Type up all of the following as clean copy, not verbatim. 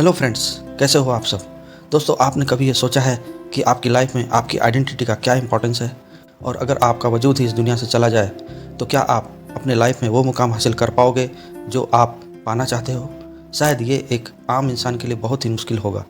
Hello friends, कैसे हो आप सब। दोस्तों, आपने कभी ये सोचा है कि आपकी लाइफ में आपकी आइडेंटिटी का क्या इंपॉर्टेंस है, और अगर आपका वजूद ही इस दुनिया से चला जाए तो क्या आप अपने लाइफ में वो मुकाम हासिल कर पाओगे जो आप पाना चाहते हो। शायद ये एक आम इंसान के लिए बहुत ही मुश्किल होगा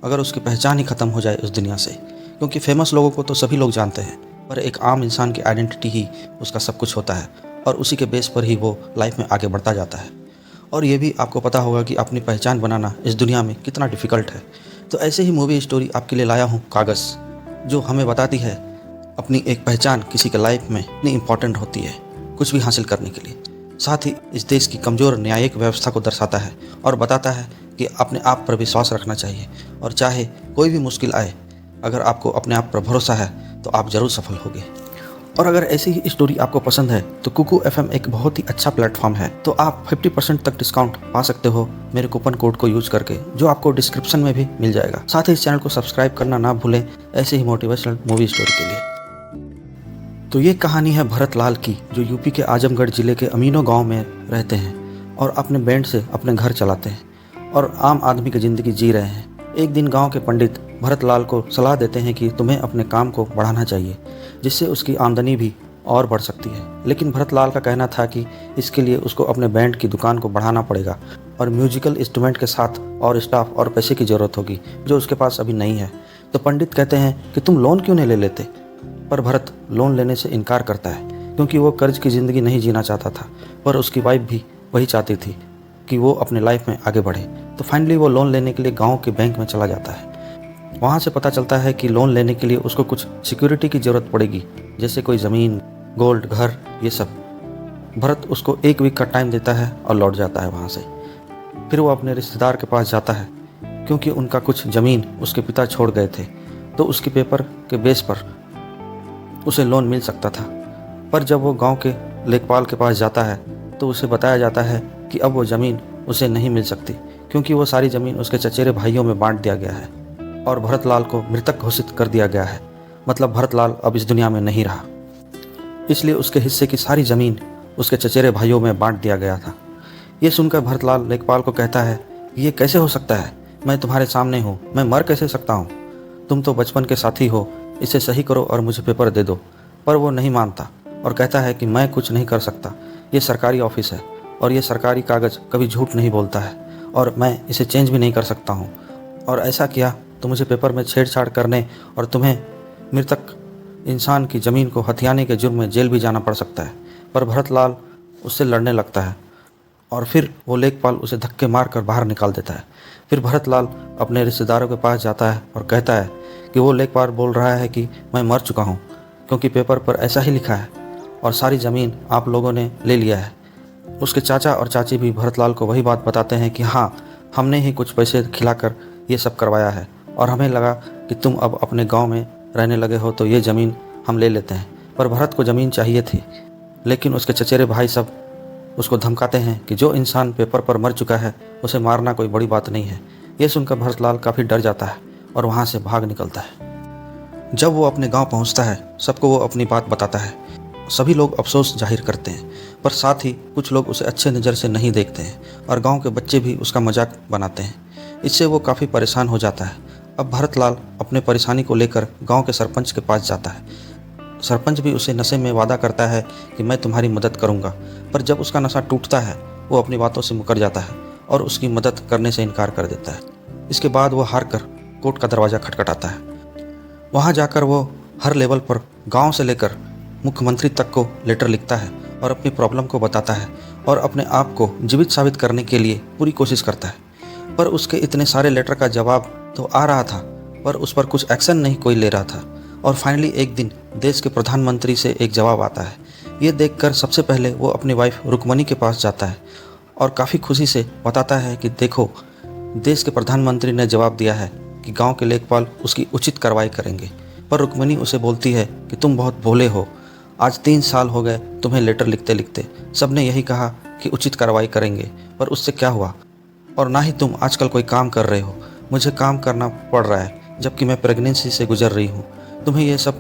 अगर उसकी पहचान ही ख़त्म हो जाए उस दुनिया से, क्योंकि फेमस लोगों को तो सभी लोग जानते हैं, पर एक आम इंसान की आइडेंटिटी ही उसका सब कुछ होता है और उसी के बेस पर ही वो लाइफ में आगे बढ़ता जाता है। और ये भी आपको पता होगा कि अपनी पहचान बनाना इस दुनिया में कितना डिफ़िकल्ट है। तो ऐसे ही मूवी स्टोरी आपके लिए लाया हूँ कागज़, जो हमें बताती है अपनी एक पहचान किसी के लाइफ में इतनी इम्पॉर्टेंट होती है कुछ भी हासिल करने के लिए। साथ ही इस देश की कमज़ोर न्यायिक व्यवस्था को दर्शाता है और बताता है कि अपने आप पर विश्वास रखना चाहिए, और चाहे कोई भी मुश्किल आए, अगर आपको अपने आप पर भरोसा है तो आप ज़रूर सफल होगे। और अगर ऐसी ही स्टोरी आपको पसंद है तो कुकू एफएम एक बहुत ही अच्छा प्लेटफॉर्म है। तो आप 50% तक डिस्काउंट पा सकते हो मेरे कूपन कोड को यूज करके, जो आपको डिस्क्रिप्शन में भी मिल जाएगा। साथ ही इस चैनल को सब्सक्राइब करना ना भूलें ऐसे ही मोटिवेशनल मूवी स्टोरी के लिए। तो ये कहानी है भरत लाल की, जो यूपी के आजमगढ़ जिले के अमीनो गाँव में रहते हैं और अपने बैंड से अपने घर चलाते हैं और आम आदमी की ज़िंदगी जी रहे हैं। एक दिन गांव के पंडित भरत लाल को सलाह देते हैं कि तुम्हें अपने काम को बढ़ाना चाहिए, जिससे उसकी आमदनी भी और बढ़ सकती है। लेकिन भरत लाल का कहना था कि इसके लिए उसको अपने बैंड की दुकान को बढ़ाना पड़ेगा और म्यूजिकल इंस्ट्रूमेंट के साथ और स्टाफ और पैसे की ज़रूरत होगी, जो उसके पास अभी नहीं है। तो पंडित कहते हैं कि तुम लोन क्यों नहीं ले लेते, पर भरत लोन लेने से इनकार करता है, क्योंकि वो कर्ज की ज़िंदगी नहीं जीना चाहता था, पर उसकी वाइफ भी वही चाहती थी कि वो अपने लाइफ में आगे बढ़े। तो फाइनली वो लोन लेने के लिए गांव के बैंक में चला जाता है। वहाँ से पता चलता है कि लोन लेने के लिए उसको कुछ सिक्योरिटी की ज़रूरत पड़ेगी, जैसे कोई ज़मीन, गोल्ड, घर, ये सब। भरत उसको 1 वीक का टाइम देता है और लौट जाता है वहाँ से। फिर वो अपने रिश्तेदार के पास जाता है, क्योंकि उनका कुछ ज़मीन उसके पिता छोड़ गए थे, तो उसके पेपर के बेस पर उसे लोन मिल सकता था। पर जब वो गाँव के लेखपाल के पास जाता है तो उसे बताया जाता है कि अब वो ज़मीन उसे नहीं मिल सकती, क्योंकि वो सारी ज़मीन उसके चचेरे भाइयों में बांट दिया गया है और भरत लाल को मृतक घोषित कर दिया गया है। मतलब भरत लाल अब इस दुनिया में नहीं रहा, इसलिए उसके हिस्से की सारी ज़मीन उसके चचेरे भाइयों में बांट दिया गया था। ये सुनकर भरत लाल लेखपाल को कहता है कि ये कैसे हो सकता है, मैं तुम्हारे सामने हूँ, मैं मर कैसे सकता हूँ, तुम तो बचपन के साथी हो, इसे सही करो और मुझे पेपर दे दो। पर वो नहीं मानता और कहता है कि मैं कुछ नहीं कर सकता, ये सरकारी ऑफिस है और ये सरकारी कागज़ कभी झूठ नहीं बोलता है और मैं इसे चेंज भी नहीं कर सकता हूँ, और ऐसा किया तो मुझे पेपर में छेड़छाड़ करने और तुम्हें मृतक इंसान की ज़मीन को हथियाने के जुर्म में जेल भी जाना पड़ सकता है। पर भरत लाल उससे लड़ने लगता है और फिर वो लेखपाल उसे धक्के मार कर बाहर निकाल देता है। फिर भरत लाल अपने रिश्तेदारों के पास जाता है और कहता है कि वो लेखपाल बोल रहा है कि मैं मर चुका हूँ, क्योंकि पेपर पर ऐसा ही लिखा है और सारी ज़मीन आप लोगों ने ले लिया है। उसके चाचा और चाची भी भरत लाल को वही बात बताते हैं कि हाँ, हमने ही कुछ पैसे खिलाकर ये सब करवाया है और हमें लगा कि तुम अब अपने गांव में रहने लगे हो तो ये ज़मीन हम ले लेते हैं। पर भरत को ज़मीन चाहिए थी, लेकिन उसके चचेरे भाई सब उसको धमकाते हैं कि जो इंसान पेपर पर मर चुका है उसे मारना कोई बड़ी बात नहीं है। ये सुनकर भरत लाल काफ़ी डर जाता है और वहाँ से भाग निकलता है। जब वो अपने गाँव पहुँचता है, सबको वो अपनी बात बताता है। सभी लोग अफसोस जाहिर करते हैं, पर साथ ही कुछ लोग उसे अच्छे नज़र से नहीं देखते हैं और गांव के बच्चे भी उसका मजाक बनाते हैं। इससे वो काफ़ी परेशान हो जाता है। अब भरत लाल अपने परेशानी को लेकर गांव के सरपंच के पास जाता है। सरपंच भी उसे नशे में वादा करता है कि मैं तुम्हारी मदद करूंगा, पर जब उसका नशा टूटता है वो अपनी बातों से मुकर जाता है और उसकी मदद करने से इनकार कर देता है। इसके बाद वो हार कर कोर्ट का दरवाज़ा खटखटाता है। वहाँ जाकर वो हर लेवल पर गाँव से लेकर मुख्यमंत्री तक को लेटर लिखता है और अपनी प्रॉब्लम को बताता है और अपने आप को जीवित साबित करने के लिए पूरी कोशिश करता है। पर उसके इतने सारे लेटर का जवाब तो आ रहा था, पर उस पर कुछ एक्शन नहीं कोई ले रहा था। और फाइनली एक दिन देश के प्रधानमंत्री से एक जवाब आता है। ये देखकर सबसे पहले वो अपनी वाइफ रुक्मणी के पास जाता है और काफ़ी खुशी से बताता है कि देखो, देश के प्रधानमंत्री ने जवाब दिया है कि गाँव के लेखपाल उसकी उचित कार्रवाई करेंगे। पर रुक्मणी उसे बोलती है कि तुम बहुत भोले हो, आज 3 साल हो गए तुम्हें लेटर लिखते लिखते, सबने यही कहा कि उचित कार्रवाई करेंगे, पर उससे क्या हुआ, और ना ही तुम आजकल कोई काम कर रहे हो। मुझे काम करना पड़ रहा है, जबकि मैं प्रेगनेंसी से गुजर रही हूँ। तुम्हें ये सब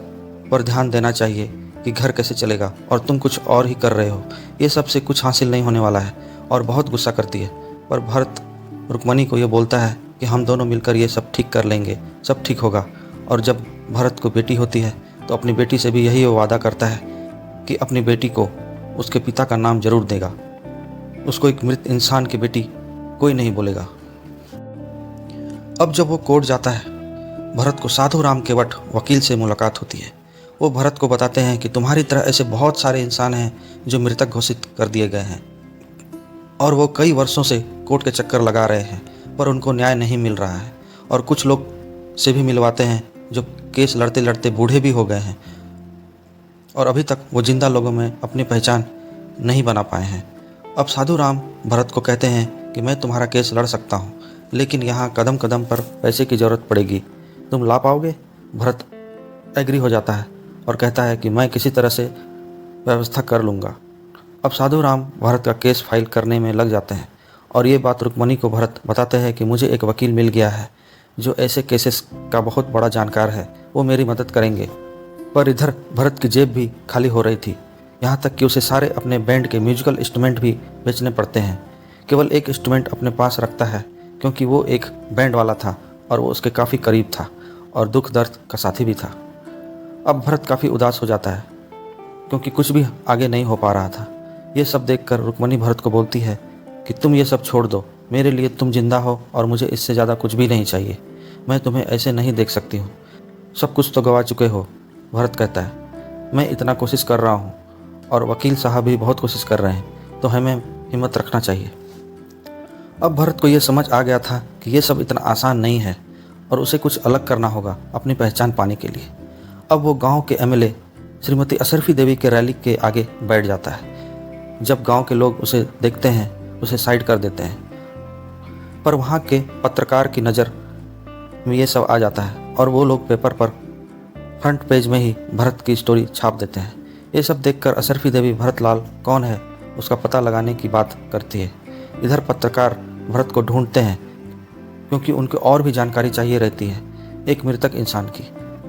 पर ध्यान देना चाहिए कि घर कैसे चलेगा, और तुम कुछ और ही कर रहे हो। ये सब से कुछ हासिल नहीं होने वाला है, और बहुत गुस्सा करती है। पर भरत रुक्मणी को ये बोलता है कि हम दोनों मिलकर ये सब ठीक कर लेंगे, सब ठीक होगा। और जब भरत को बेटी होती है तो अपनी बेटी से भी यही वो वादा करता है कि अपनी बेटी को उसके पिता का नाम जरूर देगा, उसको एक मृत इंसान की बेटी कोई नहीं बोलेगा। अब जब वो कोर्ट जाता है, भरत को साधु राम केवट वकील से मुलाकात होती है। वो भरत को बताते हैं कि तुम्हारी तरह ऐसे बहुत सारे इंसान हैं जो मृतक घोषित कर दिए गए हैं और वो कई वर्षों से कोर्ट के चक्कर लगा रहे हैं, पर उनको न्याय नहीं मिल रहा है। और कुछ लोग से भी मिलवाते हैं जो केस लड़ते लड़ते बूढ़े भी हो गए हैं और अभी तक वो जिंदा लोगों में अपनी पहचान नहीं बना पाए हैं। अब साधु राम भरत को कहते हैं कि मैं तुम्हारा केस लड़ सकता हूँ, लेकिन यहाँ कदम कदम पर पैसे की ज़रूरत पड़ेगी, तुम ला पाओगे? भरत एग्री हो जाता है और कहता है कि मैं किसी तरह से व्यवस्था कर लूँगा। अब साधु राम भरत का केस फाइल करने में लग जाते हैं और ये बात रुक्मणी को भरत बताते हैं कि मुझे एक वकील मिल गया है जो ऐसे केसेस का बहुत बड़ा जानकार है, वो मेरी मदद करेंगे। पर इधर भरत की जेब भी खाली हो रही थी, यहाँ तक कि उसे सारे अपने बैंड के म्यूजिकल इंस्ट्रूमेंट भी बेचने पड़ते हैं। केवल एक इंस्ट्रूमेंट अपने पास रखता है क्योंकि वो एक बैंड वाला था और वो उसके काफ़ी करीब था और दुख दर्द का साथी भी था। अब भरत काफ़ी उदास हो जाता है क्योंकि कुछ भी आगे नहीं हो पा रहा था। ये सब देखकर रुक्मणी भरत को बोलती है कि तुम ये सब छोड़ दो, मेरे लिए तुम जिंदा हो और मुझे इससे ज़्यादा कुछ भी नहीं चाहिए। मैं तुम्हें ऐसे नहीं देख सकती हूँ, सब कुछ तो गवा चुके हो। भरत कहता है मैं इतना कोशिश कर रहा हूँ और वकील साहब भी बहुत कोशिश कर रहे हैं, तो हमें हिम्मत रखना चाहिए। अब भरत को यह समझ आ गया था कि यह सब इतना आसान नहीं है और उसे कुछ अलग करना होगा अपनी पहचान पाने के लिए। अब वो गांव के एमएलए श्रीमती अशरफी देवी के रैली के आगे बैठ जाता है। जब गांव के लोग उसे देखते हैं, उसे साइड कर देते हैं, पर वहाँ के पत्रकार की नज़र में ये सब आ जाता है और वो लोग पेपर पर फ्रंट पेज में ही भरत की स्टोरी छाप देते हैं। ये सब देखकर अशरफी देवी भरत लाल कौन है उसका पता लगाने की बात करती है। इधर पत्रकार भरत को ढूंढते हैं क्योंकि उनको और भी जानकारी चाहिए रहती है एक मृतक इंसान की,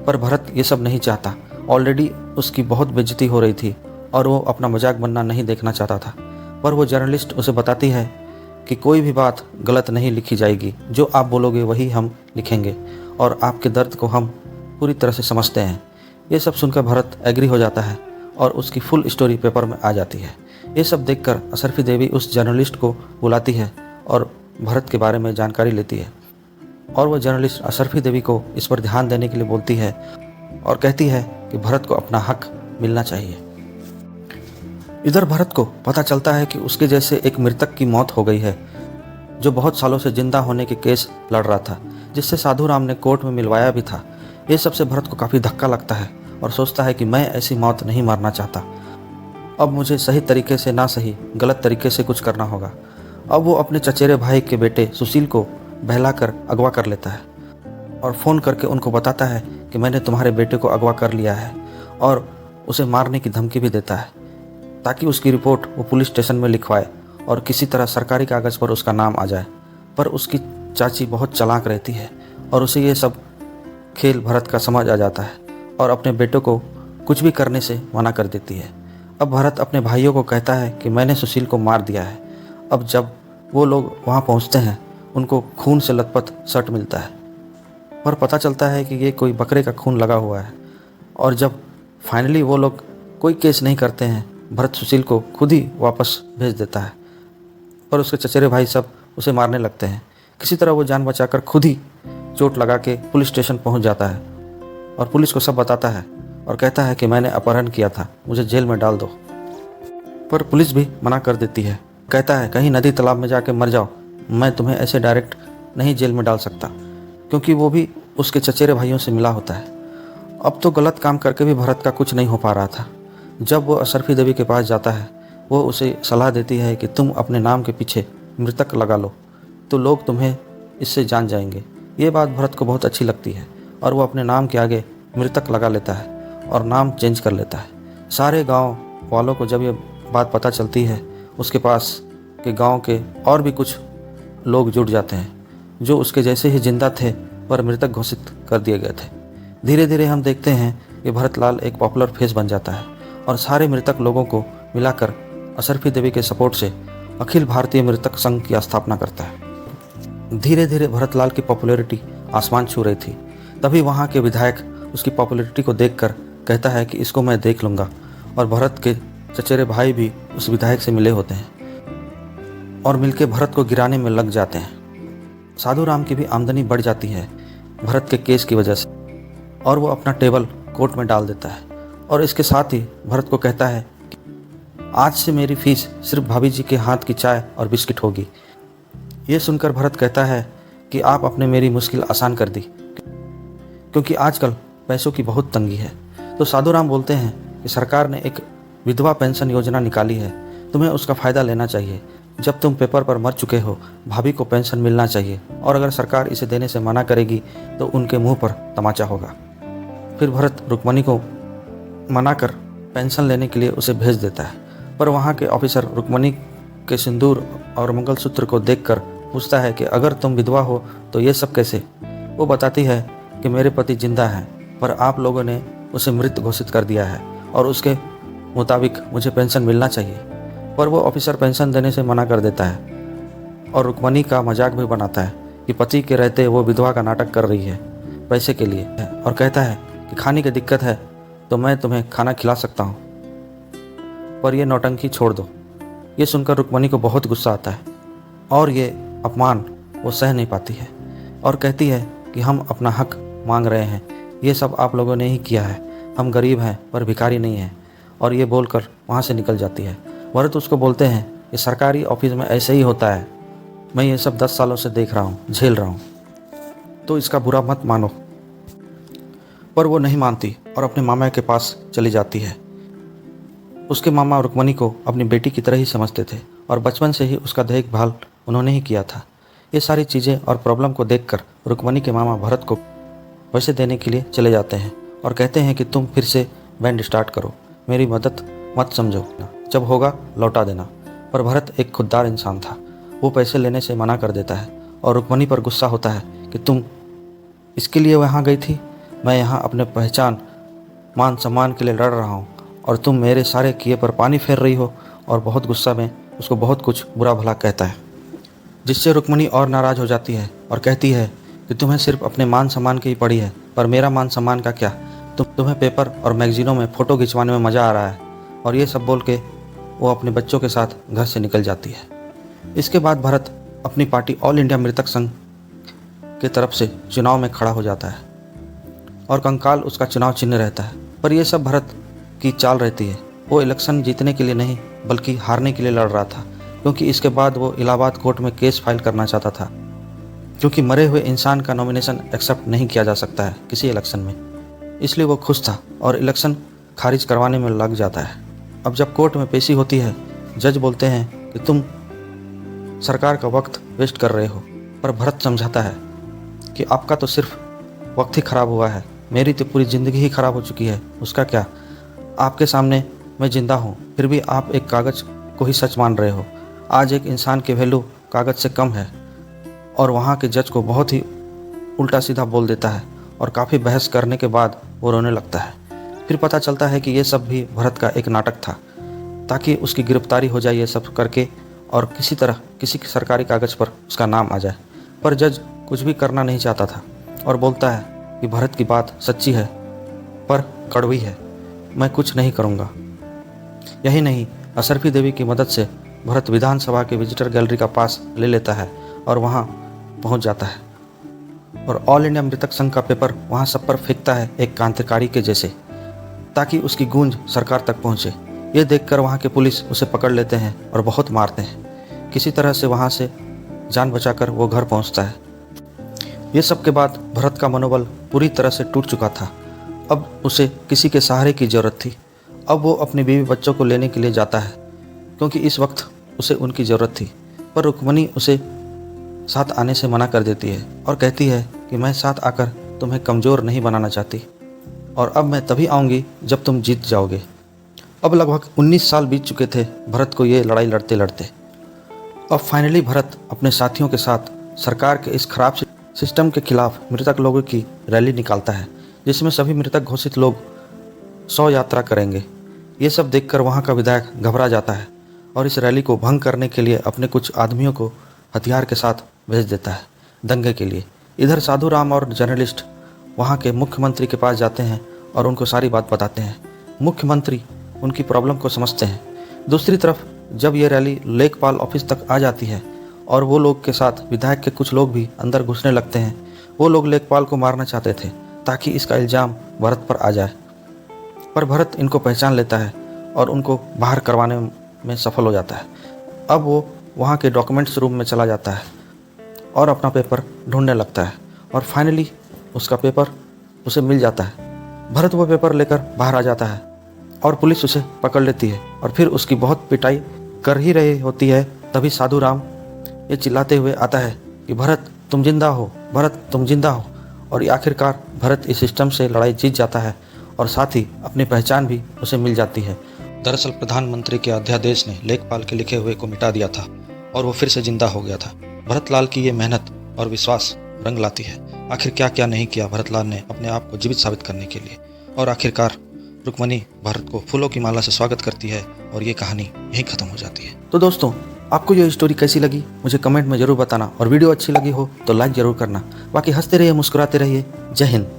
पर भरत ये सब नहीं चाहता। ऑलरेडी उसकी बहुत बेइज्जती हो रही थी और वो अपना मजाक बनना नहीं देखना चाहता था। पर वो जर्नलिस्ट उसे बताती है कि कोई भी बात गलत नहीं लिखी जाएगी, जो आप बोलोगे वही हम लिखेंगे और आपके दर्द को हम पूरी तरह से समझते हैं। ये सब सुनकर भरत एग्री हो जाता है और उसकी फुल स्टोरी पेपर में आ जाती है। ये सब देखकर अशरफी देवी उस जर्नलिस्ट को बुलाती है और भरत के बारे में जानकारी लेती है और वह जर्नलिस्ट अशरफी देवी को इस पर ध्यान देने के लिए बोलती है और कहती है कि भरत को अपना हक मिलना चाहिए। इधर भरत को पता चलता है कि उसके जैसे एक मृतक की मौत हो गई है जो बहुत सालों से जिंदा होने के केस लड़ रहा था, जिससे साधु राम ने कोर्ट में मिलवाया भी था। ये सबसे भरत को काफ़ी धक्का लगता है और सोचता है कि मैं ऐसी मौत नहीं मरना चाहता। अब मुझे सही तरीके से ना सही गलत तरीके से कुछ करना होगा। अब वो अपने चचेरे भाई के बेटे सुशील को बहलाकर अगवा कर लेता है और फ़ोन करके उनको बताता है कि मैंने तुम्हारे बेटे को अगवा कर लिया है और उसे मारने की धमकी भी देता है ताकि उसकी रिपोर्ट वो पुलिस स्टेशन में लिखवाए और किसी तरह सरकारी कागज़ पर उसका नाम आ जाए। पर उसकी चाची बहुत चालाक रहती है और उसे ये सब खेल भरत का समझ आ जाता है और अपने बेटे को कुछ भी करने से मना कर देती है। अब भरत अपने भाइयों को कहता है कि मैंने सुशील को मार दिया है। अब जब वो लोग वहाँ पहुँचते हैं, उनको खून से लथपथ शर्ट मिलता है, पर पता चलता है कि ये कोई बकरे का खून लगा हुआ है। और जब फाइनली वो लोग कोई केस नहीं करते हैं, भरत सुशील को खुद ही वापस भेज देता है, पर उसके चचेरे भाई सब उसे मारने लगते हैं। किसी तरह वो जान बचाकर खुद ही चोट लगा के पुलिस स्टेशन पहुंच जाता है और पुलिस को सब बताता है और कहता है कि मैंने अपहरण किया था, मुझे जेल में डाल दो। पर पुलिस भी मना कर देती है, कहता है कहीं नदी तालाब में जाके मर जाओ, मैं तुम्हें ऐसे डायरेक्ट नहीं जेल में डाल सकता, क्योंकि वो भी उसके चचेरे भाइयों से मिला होता है। अब तो गलत काम करके भी भरत का कुछ नहीं हो पा रहा था। जब वो अशरफी देवी के पास जाता है, वो उसे सलाह देती है कि तुम अपने नाम के पीछे मृतक लगा लो तो लोग तुम्हें इससे जान जाएंगे। ये बात भरत को बहुत अच्छी लगती है और वो अपने नाम के आगे मृतक लगा लेता है और नाम चेंज कर लेता है। सारे गांव वालों को जब ये बात पता चलती है, उसके पास के गांव के और भी कुछ लोग जुट जाते हैं जो उसके जैसे ही जिंदा थे पर मृतक घोषित कर दिए गए थे। धीरे धीरे हम देखते हैं कि भरत लाल एक पॉपुलर फेस बन जाता है और सारे मृतक लोगों को मिलाकर अशरफी देवी के सपोर्ट से अखिल भारतीय मृतक संघ की स्थापना करता है। धीरे धीरे भरतलाल की पॉपुलैरिटी आसमान छू रही थी। तभी वहाँ के विधायक उसकी पॉपुलैरिटी को देखकर कहता है कि इसको मैं देख लूँगा, और भरत के चचेरे भाई भी उस विधायक से मिले होते हैं और मिलके भरत को गिराने में लग जाते हैं। साधु राम की भी आमदनी बढ़ जाती है भरत के केस की वजह से, और वो अपना टेबल कोर्ट में डाल देता है। और इसके साथ ही भरत को कहता है कि आज से मेरी फीस सिर्फ भाभी जी के हाथ की चाय और बिस्किट होगी। ये सुनकर भरत कहता है कि आप अपने मेरी मुश्किल आसान कर दी, क्योंकि आजकल पैसों की बहुत तंगी है। तो साधु राम बोलते हैं कि सरकार ने एक विधवा पेंशन योजना निकाली है, तुम्हें उसका फ़ायदा लेना चाहिए। जब तुम पेपर पर मर चुके हो, भाभी को पेंशन मिलना चाहिए, और अगर सरकार इसे देने से मना करेगी तो उनके मुंह पर तमाचा होगा। फिर भरत रुक्मणी को मना कर पेंशन लेने के लिए उसे भेज देता है, पर वहाँ के ऑफिसर रुक्मणी के सिंदूर और मंगलसूत्र को देखकर पूछता है कि अगर तुम विधवा हो तो ये सब कैसे। वो बताती है कि मेरे पति जिंदा हैं, पर आप लोगों ने उसे मृत घोषित कर दिया है और उसके मुताबिक मुझे पेंशन मिलना चाहिए। पर वो ऑफिसर पेंशन देने से मना कर देता है और रुक्मणी का मजाक भी बनाता है कि पति के रहते वो विधवा का नाटक कर रही है पैसे के लिए, और कहता है कि खाने की दिक्कत है तो मैं तुम्हें खाना खिला सकता हूँ, पर यह नौटंकी छोड़ दो। ये सुनकर रुक्मणी को बहुत गुस्सा आता है और ये अपमान वो सह नहीं पाती है और कहती है कि हम अपना हक मांग रहे हैं, ये सब आप लोगों ने ही किया है, हम गरीब हैं पर भिखारी नहीं हैं। और ये बोलकर वहाँ से निकल जाती है। भरत उसको बोलते हैं कि सरकारी ऑफिस में ऐसे ही होता है, मैं ये सब 10 सालों से देख रहा हूँ, झेल रहा हूँ, तो इसका बुरा मत मानो। पर वो नहीं मानती और अपने मामा के पास चली जाती है। उसके मामा रुक्मणी को अपनी बेटी की तरह ही समझते थे और बचपन से ही उसका देखभाल उन्होंने ही किया था। ये सारी चीज़ें और प्रॉब्लम को देखकर रुक्मणी के मामा भरत को पैसे देने के लिए चले जाते हैं और कहते हैं कि तुम फिर से बैंड स्टार्ट करो, मेरी मदद मत समझो, जब होगा लौटा देना। पर भरत एक खुददार इंसान था, वो पैसे लेने से मना कर देता है और रुक्मणी पर गुस्सा होता है कि तुम इसके लिए वहाँ गई थी, मैं यहाँ अपने पहचान मान सम्मान के लिए लड़ रहा हूँ और तुम मेरे सारे किए पर पानी फेर रही हो। और बहुत गुस्सा में उसको बहुत कुछ बुरा भला कहता है, जिससे रुक्मणी और नाराज़ हो जाती है और कहती है कि तुम्हें सिर्फ अपने मान सम्मान की ही पड़ी है, पर मेरा मान सम्मान का क्या, तुम्हें पेपर और मैगजीनों में फ़ोटो खिंचवाने में मज़ा आ रहा है। और ये सब बोल के वो अपने बच्चों के साथ घर से निकल जाती है। इसके बाद भरत अपनी पार्टी ऑल इंडिया मृतक संघ के तरफ से चुनाव में खड़ा हो जाता है और कंकाल उसका चुनाव चिन्ह रहता है। पर यह सब भरत की चाल रहती है, वो इलेक्शन जीतने के लिए नहीं बल्कि हारने के लिए लड़ रहा था, क्योंकि इसके बाद वो इलाहाबाद कोर्ट में केस फाइल करना चाहता था, क्योंकि मरे हुए इंसान का नॉमिनेशन एक्सेप्ट नहीं किया जा सकता है किसी इलेक्शन में। इसलिए वो खुश था और इलेक्शन खारिज करवाने में लग जाता है। अब जब कोर्ट में पेशी होती है, जज बोलते हैं कि तुम सरकार का वक्त वेस्ट कर रहे हो, पर भरत समझाता है कि आपका तो सिर्फ वक्त ही ख़राब हुआ है, मेरी तो पूरी ज़िंदगी ही ख़राब हो चुकी है, उसका क्या। आपके सामने मैं ज़िंदा हूँ, फिर भी आप एक कागज़ को ही सच मान रहे हो। आज एक इंसान की वैल्यू कागज़ से कम है। और वहाँ के जज को बहुत ही उल्टा सीधा बोल देता है और काफ़ी बहस करने के बाद वो रोने लगता है। फिर पता चलता है कि ये सब भी भरत का एक नाटक था, ताकि उसकी गिरफ्तारी हो जाए ये सब करके और किसी तरह किसी सरकारी कागज़ पर उसका नाम आ जाए। पर जज कुछ भी करना नहीं चाहता था और बोलता है कि भरत की बात सच्ची है पर कड़वी है, मैं कुछ नहीं करूँगा। यही नहीं, अशरफी देवी की मदद से भरत विधानसभा के विजिटर गैलरी का पास ले लेता है और वहाँ पहुँच जाता है और ऑल इंडिया मृतक संघ का पेपर वहाँ सब पर फेंकता है एक क्रांतिकारी के जैसे, ताकि उसकी गूंज सरकार तक पहुँचे। ये देखकर वहाँ के पुलिस उसे पकड़ लेते हैं और बहुत मारते हैं। किसी तरह से वहाँ से जान बचाकर वो घर पहुँचता है। ये सब के बाद भरत का मनोबल पूरी तरह से टूट चुका था। अब उसे किसी के सहारे की ज़रूरत थी। अब वो अपनी बीवी बच्चों को लेने के लिए जाता है, क्योंकि इस वक्त उसे उनकी ज़रूरत थी। पर रुक्मणी उसे साथ आने से मना कर देती है और कहती है कि मैं साथ आकर तुम्हें कमज़ोर नहीं बनाना चाहती, और अब मैं तभी आऊँगी जब तुम जीत जाओगे। अब लगभग 19 साल बीत चुके थे भरत को ये लड़ाई लड़ते लड़ते। अब फाइनली भरत अपने साथियों के साथ सरकार के इस खराब सिस्टम के खिलाफ मृतक लोगों की रैली निकालता है, जिसमें सभी मृतक घोषित लोग 100 यात्रा करेंगे। ये सब देखकर वहाँ का विधायक घबरा जाता है और इस रैली को भंग करने के लिए अपने कुछ आदमियों को हथियार के साथ भेज देता है। दंगे के लिए। इधर साधु राम और जर्नलिस्ट वहाँ के मुख्यमंत्री के पास जाते हैं और उनको सारी बात बताते हैं। मुख्यमंत्री उनकी प्रॉब्लम को समझते हैं। दूसरी तरफ जब ये रैली लेखपाल ऑफिस तक आ जाती है और वो लोग के साथ विधायक के कुछ लोग भी अंदर घुसने लगते हैं। वो लोग लेखपाल को मारना चाहते थे ताकि इसका इल्ज़ाम भरत पर आ जाए, पर भरत इनको पहचान लेता है और उनको बाहर करवाने में सफल हो जाता है। अब वो वहाँ के डॉक्यूमेंट्स रूम में चला जाता है और अपना पेपर ढूंढने लगता है और फाइनली उसका पेपर उसे मिल जाता है। भरत वो पेपर लेकर बाहर आ जाता है और पुलिस उसे पकड़ लेती है और फिर उसकी बहुत पिटाई कर ही रही होती है। तभी साधु राम ये चिल्लाते हुए आता है कि भरत तुम जिंदा हो, भरत तुम जिंदा हो। और आखिरकार भरत इस सिस्टम से लड़ाई जीत जाता है और साथ ही अपनी पहचान भी उसे मिल जाती है। दरअसल प्रधानमंत्री के अध्यादेश ने लेखपाल के लिखे हुए को मिटा दिया था और वो फिर से जिंदा हो गया था। भरतलाल की ये मेहनत और विश्वास रंग लाती है। आखिर क्या क्या नहीं किया भरतलाल ने अपने आप को जीवित साबित करने के लिए। और आखिरकार रुक्मणी भरत को फूलों की माला से स्वागत करती है और ये कहानी यहीं खत्म हो जाती है। तो दोस्तों, आपको ये स्टोरी कैसी लगी मुझे कमेंट में ज़रूर बताना और वीडियो अच्छी लगी हो तो लाइक ज़रूर करना। बाकी हंसते रहिए, मुस्कुराते रहिए। जय हिंद।